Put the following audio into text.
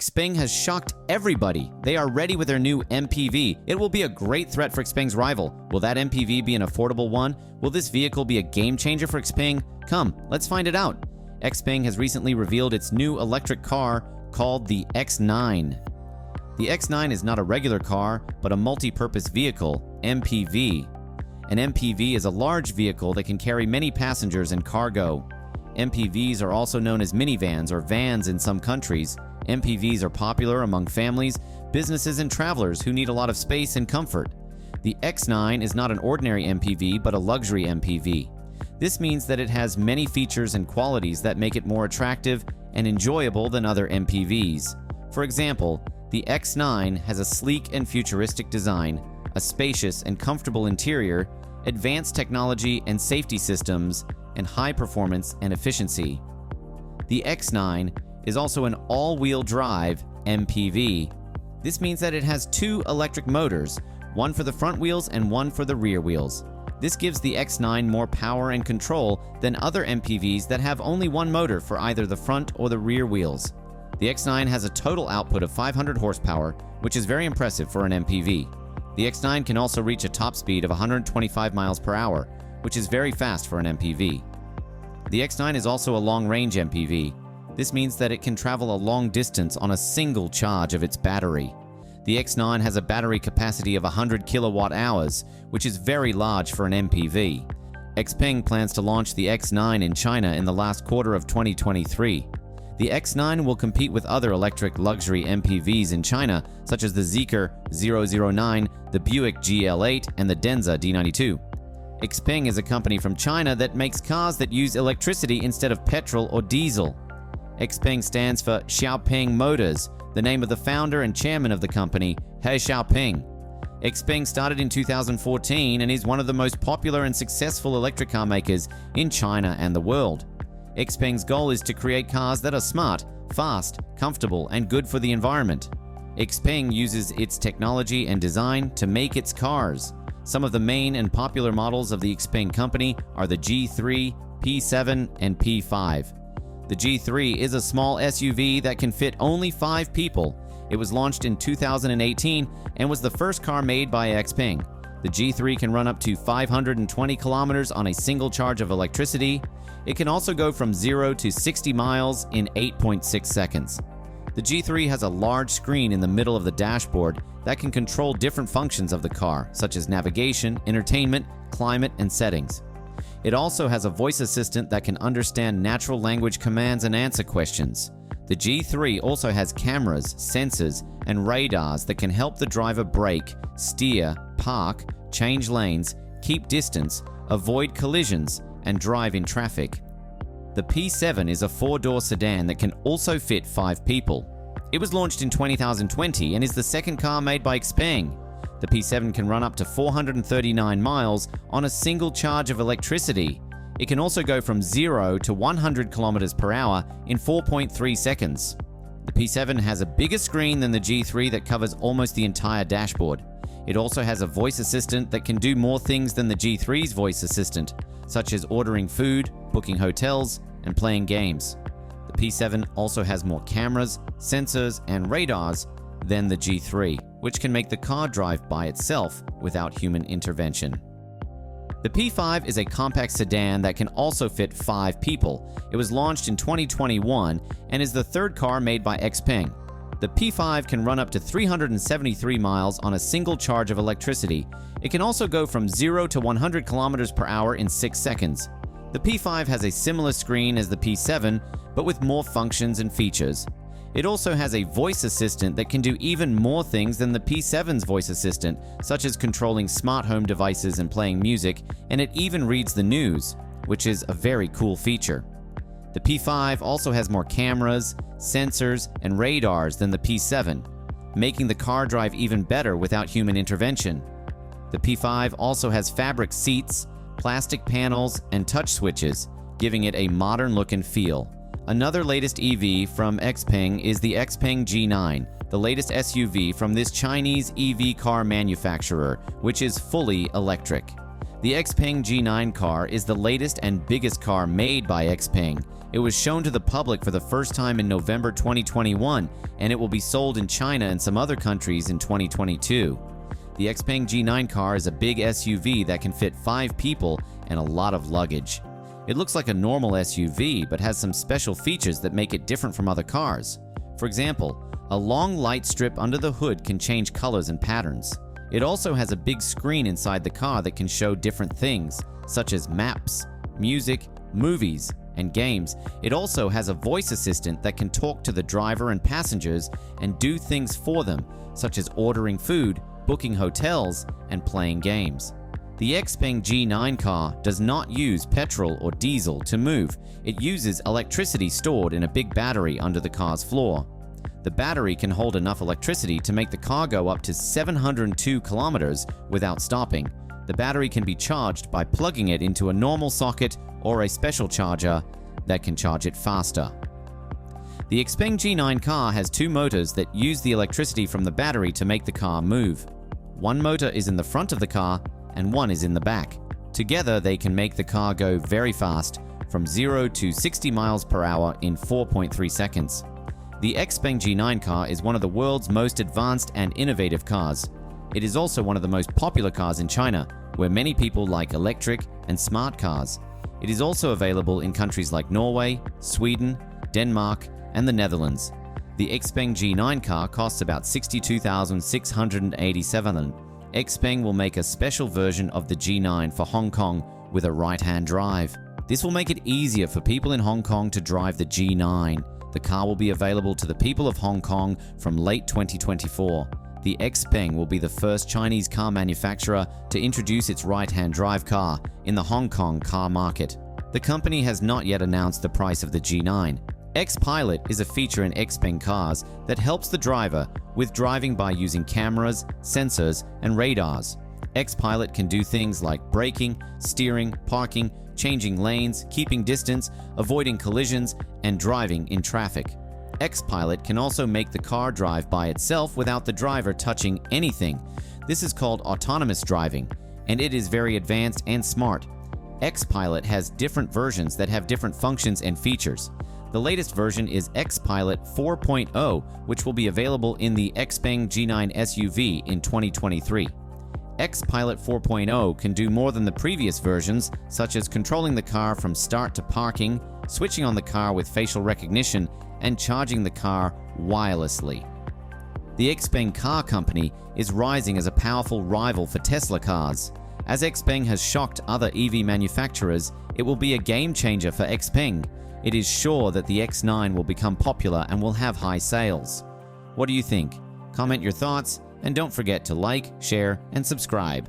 Xpeng has shocked everybody. They are ready with their new MPV. It will be a great threat for Xpeng's rival. Will that MPV be an affordable one? Will this vehicle be a game changer for Xpeng? Come, let's find it out. Xpeng has recently revealed its new electric car called the X9. The X9 is not a regular car, but a multi-purpose vehicle, MPV. An MPV is a large vehicle that can carry many passengers and cargo. MPVs are also known as minivans or vans in some countries. MPVs are popular among families, businesses, and travelers who need a lot of space and comfort. The X9 is not an ordinary MPV, but a luxury MPV. This means that it has many features and qualities that make it more attractive and enjoyable than other MPVs. For example, the X9 has a sleek and futuristic design, a spacious and comfortable interior, advanced technology and safety systems, and high performance and efficiency. The X9 is also an all-wheel drive MPV. This means that it has two electric motors, one for the front wheels and one for the rear wheels. This gives the X9 more power and control than other MPVs that have only one motor for either the front or the rear wheels. The X9 has a total output of 500 horsepower, which is very impressive for an MPV. The X9 can also reach a top speed of 125 miles per hour, which is very fast for an MPV. The X9 is also a long-range MPV. This means that it can travel a long distance on a single charge of its battery. The X9 has a battery capacity of 100 kilowatt hours, which is very large for an MPV. Xpeng plans to launch the X9 in China in the last quarter of 2023. The X9 will compete with other electric luxury MPVs in China, such as the Zeekr 009, the Buick GL8, and the Denza D92. Xpeng is a company from China that makes cars that use electricity instead of petrol or diesel. Xpeng stands for Xpeng Motors, the name of the founder and chairman of the company, He Xiaoping. Xpeng started in 2014 and is one of the most popular and successful electric car makers in China and the world. Xpeng's goal is to create cars that are smart, fast, comfortable, and good for the environment. Xpeng uses its technology and design to make its cars. Some of the main and popular models of the Xpeng company are the G3, P7, and P5. The G3 is a small SUV that can fit only 5 people. It was launched in 2018 and was the first car made by Xpeng. The G3 can run up to 520 kilometers on a single charge of electricity. It can also go from 0 to 60 miles in 8.6 seconds. The G3 has a large screen in the middle of the dashboard that can control different functions of the car, such as navigation, entertainment, climate, and settings. It also has a voice assistant that can understand natural language commands and answer questions. The G3 also has cameras, sensors, and radars that can help the driver brake, steer, park, change lanes, keep distance, avoid collisions, and drive in traffic. The P7 is a 4-door sedan that can also fit 5 people. It was launched in 2020 and is the second car made by Xpeng. The P7 can run up to 439 miles on a single charge of electricity. It can also go from 0 to 100 kilometers per hour in 4.3 seconds. The P7 has a bigger screen than the G3 that covers almost the entire dashboard. It also has a voice assistant that can do more things than the G3's voice assistant, such as ordering food, booking hotels, and playing games. The P7 also has more cameras, sensors, and radars than the G3, which can make the car drive by itself without human intervention. The P5 is a compact sedan that can also fit 5 people. It was launched in 2021 and is the third car made by Xpeng. The P5 can run up to 373 miles on a single charge of electricity. It can also go from 0 to 100 kilometers per hour in 6 seconds. The P5 has a similar screen as the P7, but with more functions and features. It also has a voice assistant that can do even more things than the P7's voice assistant, such as controlling smart home devices and playing music, and it even reads the news, which is a very cool feature. The P5 also has more cameras, sensors, and radars than the P7, making the car drive even better without human intervention. The P5 also has fabric seats, plastic panels, and touch switches, giving it a modern look and feel. Another latest EV from Xpeng is the Xpeng G9, the latest SUV from this Chinese EV car manufacturer, which is fully electric. The Xpeng G9 car is the latest and biggest car made by Xpeng. It was shown to the public for the first time in November 2021, and it will be sold in China and some other countries in 2022. The Xpeng G9 car is a big SUV that can fit 5 people and a lot of luggage. It looks like a normal SUV, but has some special features that make it different from other cars. For example, a long light strip under the hood can change colors and patterns. It also has a big screen inside the car that can show different things, such as maps, music, movies, and games. It also has a voice assistant that can talk to the driver and passengers and do things for them, such as ordering food, booking hotels, and playing games. The Xpeng G9 car does not use petrol or diesel to move. It uses electricity stored in a big battery under the car's floor. The battery can hold enough electricity to make the car go up to 702 kilometers without stopping. The battery can be charged by plugging it into a normal socket or a special charger that can charge it faster. The Xpeng G9 car has 2 motors that use the electricity from the battery to make the car move. One motor is in the front of the car and one is in the back. Together, they can make the car go very fast, from 0 to 60 miles per hour in 4.3 seconds. The Xpeng G9 car is one of the world's most advanced and innovative cars. It is also one of the most popular cars in China, where many people like electric and smart cars. It is also available in countries like Norway, Sweden, Denmark, and the Netherlands. The Xpeng G9 car costs about 62,687. Xpeng will make a special version of the G9 for Hong Kong with a right-hand drive. This will make it easier for people in Hong Kong to drive the G9. The car will be available to the people of Hong Kong from late 2024. The Xpeng will be the first Chinese car manufacturer to introduce its right-hand drive car in the Hong Kong car market. The company has not yet announced the price of the G9. X-Pilot is a feature in Xpeng cars that helps the driver with driving by using cameras, sensors, and radars. X-Pilot can do things like braking, steering, parking, changing lanes, keeping distance, avoiding collisions, and driving in traffic. Xpilot can also make the car drive by itself without the driver touching anything. This is called autonomous driving, and it is very advanced and smart. Xpilot has different versions that have different functions and features. The latest version is Xpilot 4.0, which will be available in the Xpeng G9 SUV in 2023. Xpilot 4.0 can do more than the previous versions, such as controlling the car from start to parking, switching on the car with facial recognition, and charging the car wirelessly. The Xpeng car company is rising as a powerful rival for Tesla cars. As Xpeng has shocked other EV manufacturers, it will be a game changer for Xpeng. It is sure that the X9 will become popular and will have high sales. What do you think? Comment your thoughts, and don't forget to like, share, and subscribe.